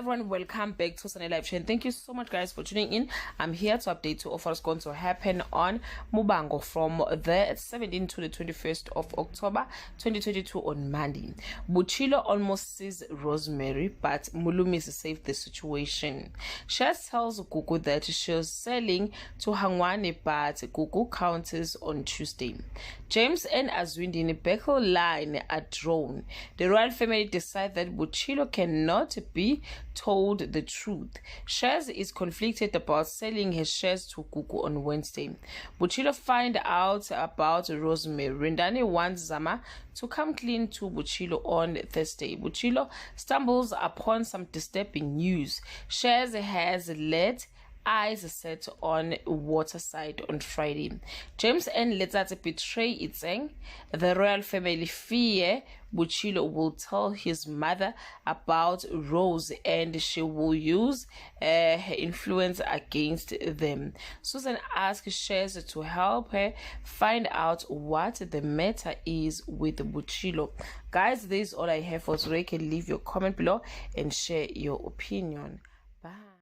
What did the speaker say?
everyone, welcome back to Sunday Live Chain. Thank you so much guys for tuning in. I'm here to update you of what's going to happen on Muvhango from the 17th to the 21st of October 2022 on Monday. Buchilo almost sees Rosemary, but Mulumis saved the situation. Shaz tells Gugu that she's selling to Hangwane, but Gugu counters on Tuesday. James and Azwindini Beckel line are drawn. The royal family decide that Buchilo cannot be told the truth. Shaz is conflicted about selling his shares to Gugu on Wednesday. Buchilo find out about Rosemary. Rindani wants Zama to come clean to Buchilo on Thursday. Buchilo stumbles upon some disturbing news. Shaz has let eyes set on Waterside on Friday. James and Letsatsi betray Itseng. The royal family fear Buchilo will tell his mother about Rose and she will use her influence against them. Susan asks Shaz to help her find out what the matter is with Buchilo. Guys, this is all I have for today. You can leave your comment below and share your opinion. Bye.